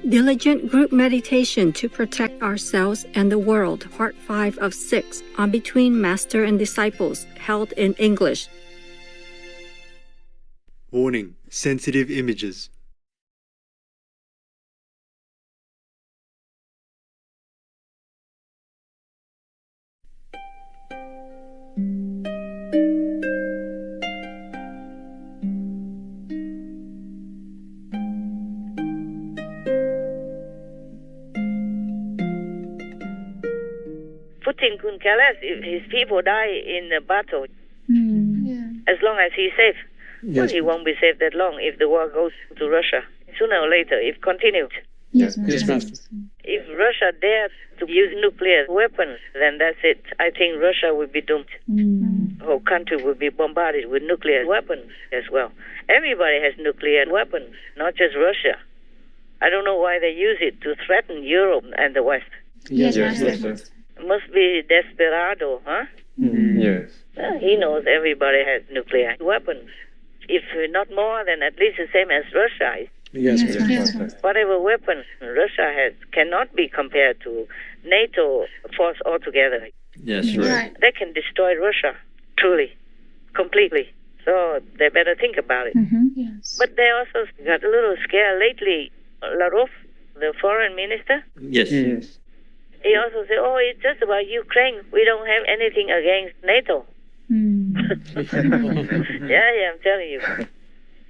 Diligent Group Meditation to Protect Ourselves and the World, Part 5 of 6, on Between Master and Disciples, held in English. Warning: sensitive images. Putin couldn't care less if his people die in the battle, as long as he's safe. Yes. Well, he won't be safe that long if the war goes to Russia. Sooner or later, if continued. Yes, Master. If Russia dares to use nuclear weapons, then that's it. I think Russia will be doomed. The whole country will be bombarded with nuclear weapons as well. Everybody has nuclear weapons, not just Russia. I don't know why they use it to threaten Europe and the West. Yes, Master. Must be desperado, huh? Yes. Well, he knows everybody has nuclear weapons. If not more, then at least the same as Russia. Yes, Master. Whatever weapons Russia has cannot be compared to NATO force altogether. Yes, right. They can destroy Russia, truly, completely. So they better think about it. Yes. But they also got a little scared lately. Lavrov, the foreign minister, Yes. Yes. he also said, oh, it's just about Ukraine. We don't have anything against NATO. Yeah, I'm telling you.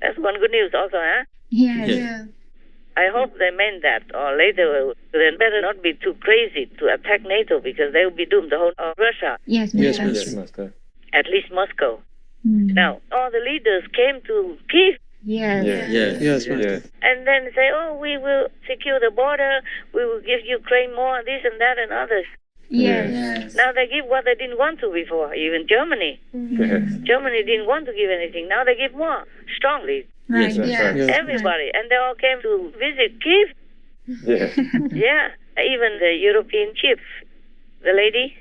That's one good news also, huh? Yes. Yes. I hope they meant that, or later they better not be too crazy to attack NATO because they will be doomed, the whole of Russia, Yes, Yes, Master. Yes, Master. at least Moscow. Now, all the leaders came to Kiev Yes. Yes. Yes, Master. and then say, oh, we will secure the border, we will give Ukraine more, this and that and others. Yes. Now they give what they didn't want to before, even Germany. Yes. Germany didn't want to give anything. Now they give more, strongly. Right. Yes, Master. Yes. Everybody. And they all came to visit Kiev. Yes. Yeah, even the European chief, the lady,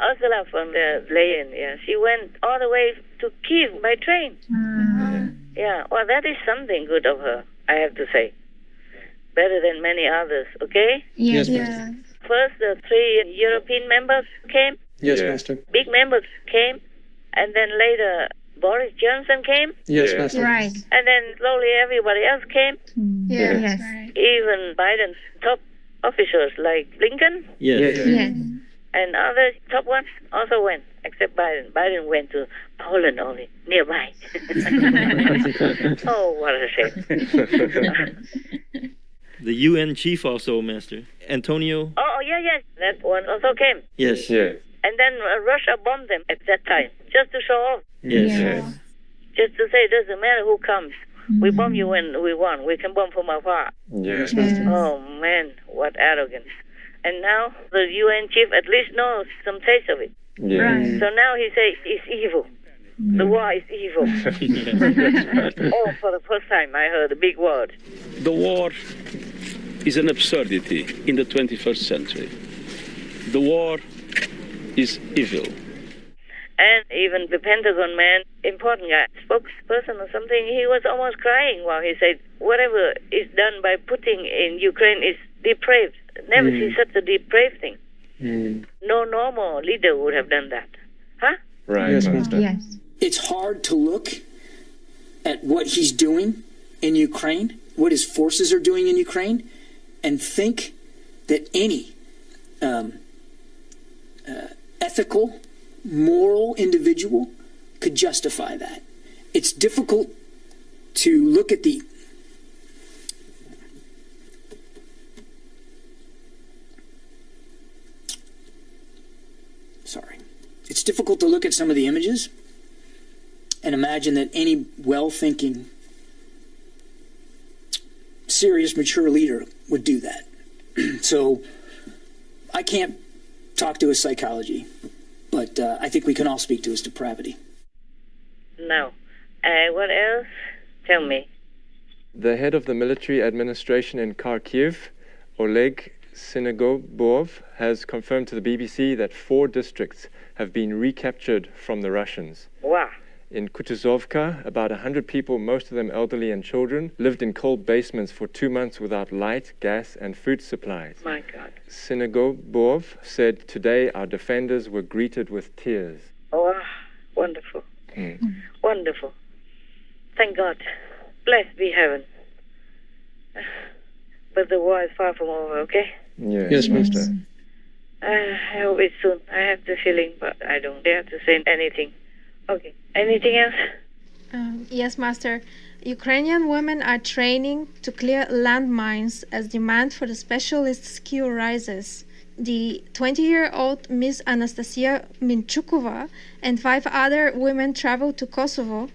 Ursula von der Leyen, yeah, she went all the way to Kiev by train. Yeah, well, that is something good of her, I have to say. Better than many others, okay? Yes. Yes, Master. First, the 3 European members came, Yes, Yeah. Master. big members came, and then later Boris Johnson came, Yes, Yeah. Master. Right. and then slowly everybody else came, Yes. even Biden's top officials like Blinken Yes. Yes. and other top ones also went, except Biden. Biden went to Poland only, nearby. Oh, what a shame. The UN chief also, Master. Antonio? Oh, yeah, that one also came. Yes. Yes. And then Russia bombed them at that time, just to show off, Yes. Yeah. just to say it doesn't matter who comes. We bomb you when we want. We can bomb from afar. Yes. Oh, man, what arrogance. And now the UN chief at least knows some taste of it. Yes. So now he says it's evil. The war is evil. Oh, for the first time I heard a big word. The war is an absurdity in the 21st century. The war is evil. And even the Pentagon man, important guy, spokesperson or something, he was almost crying while he said, whatever is done by Putin in Ukraine is depraved. Never see such a depraved thing. No normal leader would have done that. Huh? Right. Yes, Master. Master. Yes. It's hard to look at what he's doing in Ukraine, what his forces are doing in Ukraine, and think that any ethical, moral individual could justify that. It's difficult to look at the It's difficult to look at some of the images and imagine that any well-thinking, serious, mature leader would do that. So I can't talk to his psychology, but I think we can all speak to his depravity. No. What else? Tell me. The head of the military administration in Kharkiv, Oleg Sinogobov, has confirmed to the BBC that 4 districts have been recaptured from the Russians. Wow. In Kutuzovka, about 100 people, most of them elderly and children, lived in cold basements for 2 months without light, gas, and food supplies. My God. Sinagobov said, "Today our defenders were greeted with tears." Oh, wonderful. Wonderful. Thank God. Blessed be heaven. But the war is far from over, okay? Yes, Master. I hope it's soon. I have the feeling, but I don't dare to say anything. Okay. Anything else? Yes, Master. Ukrainian women are training to clear landmines as demand for the specialist skill rises. The 20-year-old Miss Anastasia Minchukova and 5 other women traveled to Kosovo,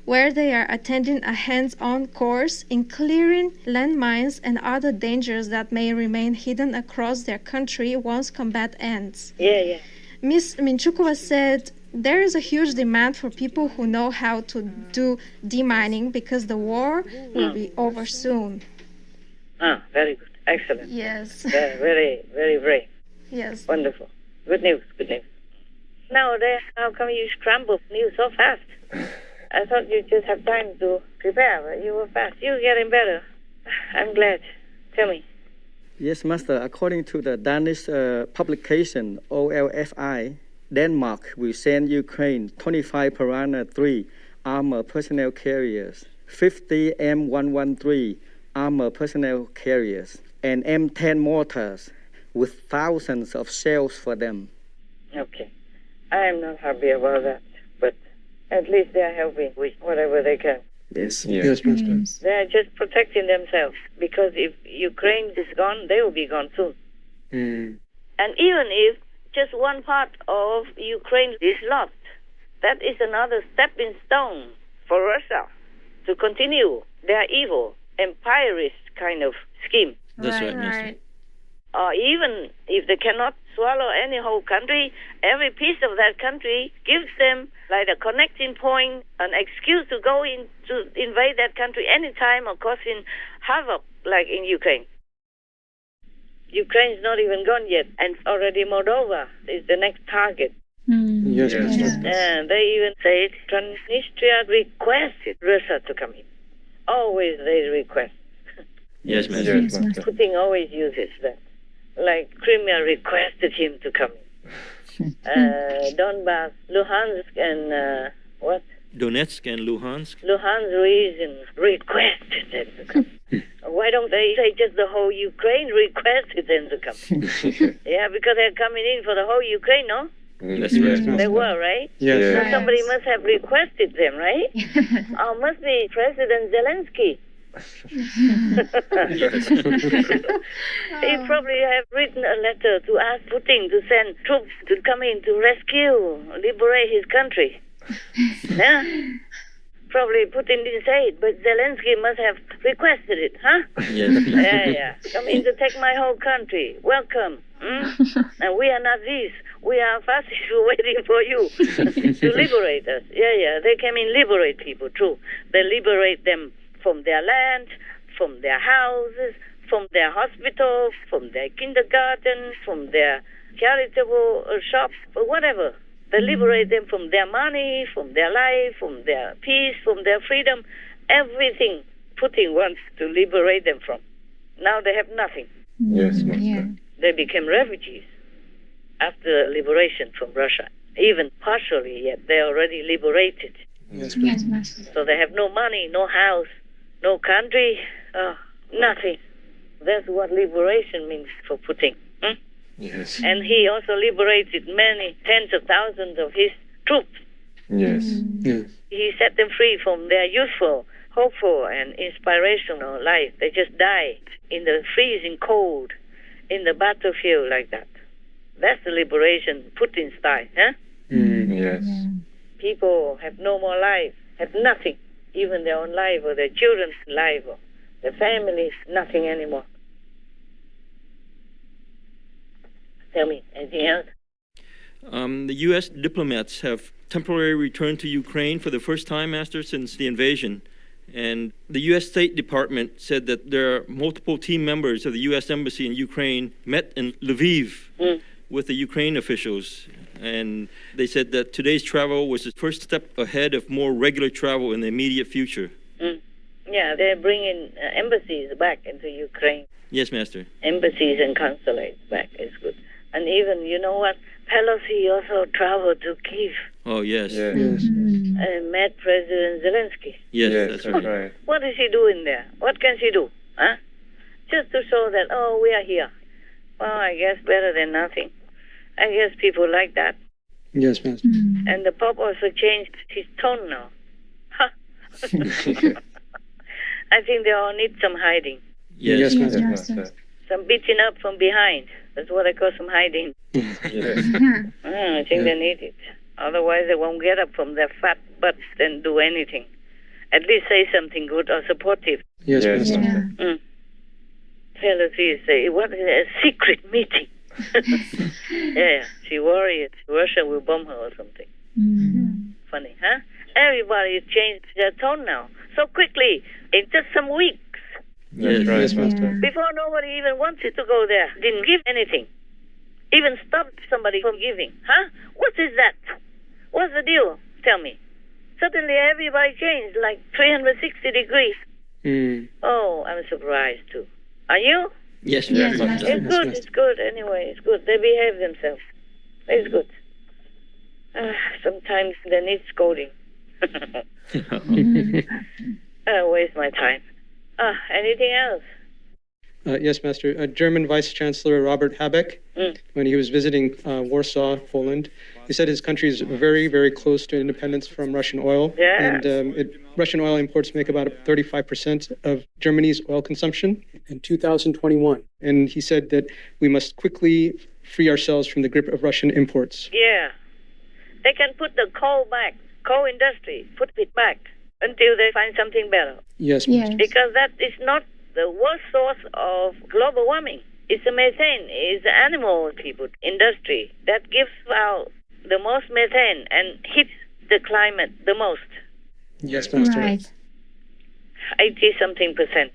where they are attending a hands-on course in clearing landmines and other dangers that may remain hidden across their country once combat ends. Yeah. Miss Minchukova said, "There is a huge demand for people who know how to do demining because the war will be over soon." Very good. Excellent. Yes. Very, very brave. Yes. Wonderful. Good news. Nowadays, how come you scramble news so fast? I thought you just have time to prepare, but you were fast. You're getting better. I'm glad. Tell me. Yes, Master. According to the Danish publication OLFI, Denmark will send Ukraine 25 Piranha 3 armor personnel carriers, 50 M113 armor personnel carriers, and M10 mortars with thousands of shells for them. Okay. I am not happy about that, but at least they are helping with whatever they can. Yes, Master. They are just protecting themselves, because if Ukraine is gone, they will be gone soon. And even if just one part of Ukraine is lost, that is another stepping stone for Russia to continue their evil, empirist kind of scheme. That's right, Master. Or even if they cannot swallow any whole country, every piece of that country gives them like a connecting point, an excuse to go in to invade that country anytime or causing havoc, like in Ukraine. Ukraine is not even gone yet, and already Moldova is the next target. Yes, Master. And they even said Transnistria requested Russia to come in. Always they request. Yes, Master. Yes, Master. Putin always uses that. Like Crimea requested him to come in. Donbass, Luhansk, and what? Donetsk and Luhansk. Luhansk region requested them to come. Why don't they say just the whole Ukraine requested them to come? Yeah, because they're coming in for the whole Ukraine, no? That's right. They were, right? Yes. So somebody must have requested them, right? Or must be President Zelensky. He probably have written a letter to ask Putin to send troops to come in to rescue, liberate his country. Yeah? Probably Putin didn't say it, but Zelensky must have requested it, huh? Yes. Yeah. Come in to take my whole country. Welcome. And we are not these. We are fascists waiting for you to liberate us. Yeah. They came in liberate people, true. They liberate them from their land, from their houses, from their hospitals, from their kindergarten, from their charitable shops, or whatever. They liberate them from their money, from their life, from their peace, from their freedom, everything Putin wants to liberate them from. Now they have nothing. Yes, Master. They became refugees after liberation from Russia. Even partially, yet they're already liberated. Yes, Master. So they have no money, no house, no country, nothing. That's what liberation means for Putin. Yes. And he also liberated many tens of thousands of his troops. Yes. He set them free from their youthful, hopeful, and inspirational life. They just died in the freezing cold, in the battlefield like that. That's the liberation, Putin style, huh? Yes. People have no more life, have nothing, even their own life or their children's life or their families, nothing anymore. Tell me, anything else? The U.S. diplomats have temporarily returned to Ukraine for the first time, Master, since the invasion. And the U.S. State Department said that there are multiple team members of the U.S. Embassy in Ukraine met in Lviv with the Ukraine officials. and they said that today's travel was the first step ahead of more regular travel in the immediate future. Yeah, they're bringing embassies back into Ukraine. Yes, Master. Embassies and consulates back is good. And even, you know what? Pelosi also traveled to Kyiv Oh, yes. and met President Zelensky. Yes, that's right. right. What is she doing there? What can she do? Huh? Just to show that, oh, we are here. Well, I guess better than nothing. I guess people like that. Yes, Master. And the Pope also changed his tone now. I think they all need some hiding. Yes, Yes, Yes, Master. Master. Some beating up from behind. That's what I call some hiding. Yes. I think they need it. Otherwise, they won't get up from their fat butts and do anything. At least say something good or supportive. Yes, Yes, Master. Master. Pelosi say, what is a secret meeting? Yeah, she worried Russia will bomb her or something. Funny, huh? Everybody has changed their tone now. So quickly, in just some weeks. That's right. Yes, Master. Before, nobody even wanted to go there. Didn't give anything. Even stopped somebody from giving. Huh? What is that? What's the deal? Tell me. Suddenly, everybody changed, like 360 degrees. Oh, I'm surprised, too. Are you? Yes, Yes, Master. Master. It's good, it's good. Anyway, it's good. They behave themselves. It's good. Sometimes they need scolding. I waste my time. Anything else? Yes, Master. German Vice Chancellor Robert Habeck, when he was visiting Warsaw, Poland, he said his country is very, very close to independence from Russian oil. Yeah. And Russian oil imports make about 35% of Germany's oil consumption in 2021. And he said that we must quickly free ourselves from the grip of Russian imports. Yeah. They can put the coal back, coal industry, put it back until they find something better. Yes, Master. Because that is not the worst source of global warming. It's the methane, it's the animal people industry that gives out the most methane and hits the climate the most. Yes, Master. 80-something%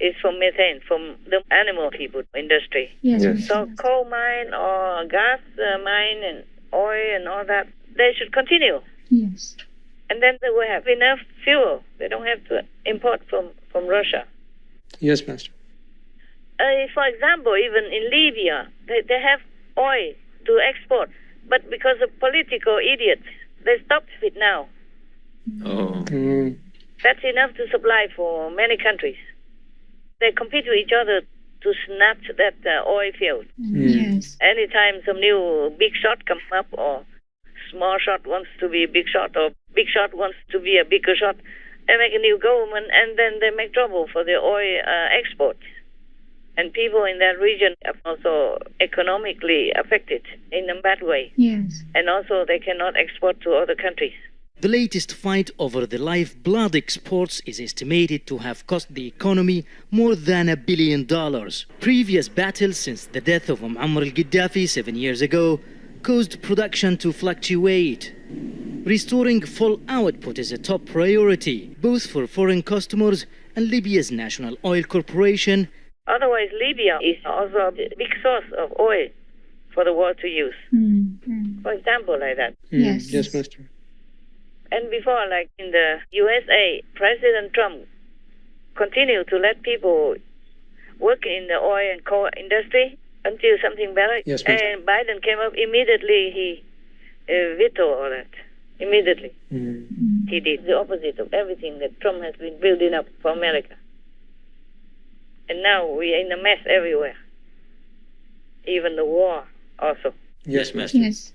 is from methane, from the animal people industry. Yes. So coal mine or gas mine and oil and all that, they should continue. Yes. And then they will have enough fuel. They don't have to import from Russia. Yes, Master. For example, even in Libya, they have oil to export. But because of political idiots, they stopped it now. Oh. That's enough to supply for many countries. They compete with each other to snatch that oil field. Yes. Anytime some new big shot comes up, or small shot wants to be a big shot, or big shot wants to be a bigger shot, they make a new government, and then they make trouble for the oil exports. And people in that region are also economically affected in a bad way. Yes. And also they cannot export to other countries. The latest fight over the lifeblood exports is estimated to have cost the economy more than $1 billion. Previous battles since the death of Muammar al-Gaddafi 7 years ago caused production to fluctuate. Restoring full output is a top priority, both for foreign customers and Libya's National Oil Corporation. Otherwise, Libya is also a big source of oil for the world to use. For example, like that. Yes. Yes, Master. And before, like in the USA, President Trump continued to let people work in the oil and coal industry until something better. Yes, Master. And Biden came up immediately, he vetoed all that. Immediately. He did the opposite of everything that Trump has been building up for America. And now we are in a mess everywhere. Even the war also. Yes, Master. Yes.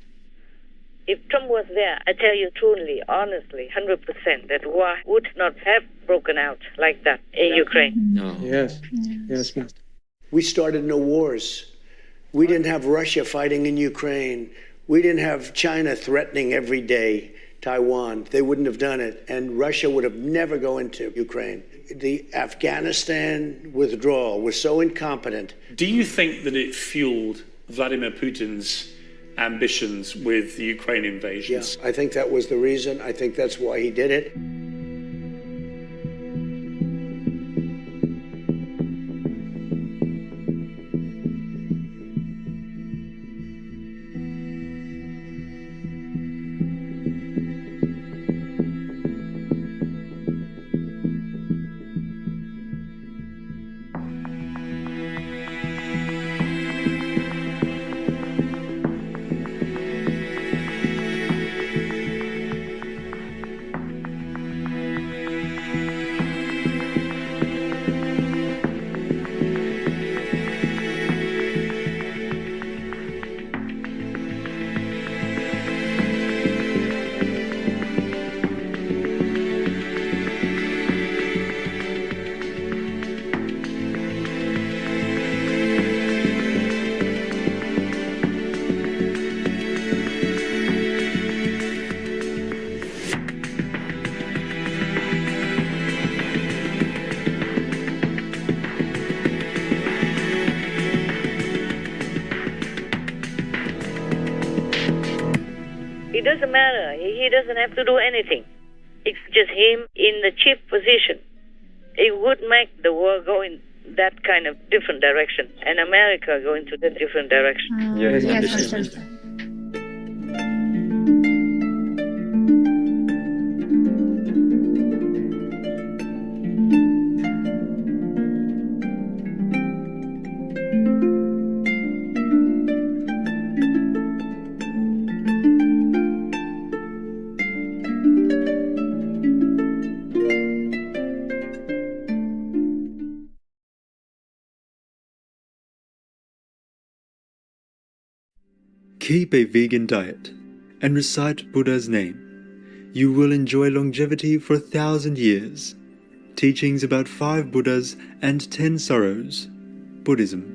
If Trump was there, I tell you truly, honestly, 100%, that war would not have broken out like that in Ukraine. No. Yes. Yes, Master. We started no wars. We didn't have Russia fighting in Ukraine. We didn't have China threatening every day Taiwan. They wouldn't have done it. And Russia would have never go into Ukraine. The Afghanistan withdrawal was so incompetent. Do you think that it fueled Vladimir Putin's ambitions with the Ukraine invasion? Yes, I think that was the reason. I think that's why he did it. doesn't matter. He doesn't have to do anything. It's just him in the chief position. It would make the world go in that kind of different direction, and America go into the different direction. Yes, Master. Keep a vegan diet and recite Buddha's name. You will enjoy longevity for 1,000 years. Teachings about 5 Buddhas and 10 sorrows. Buddhism.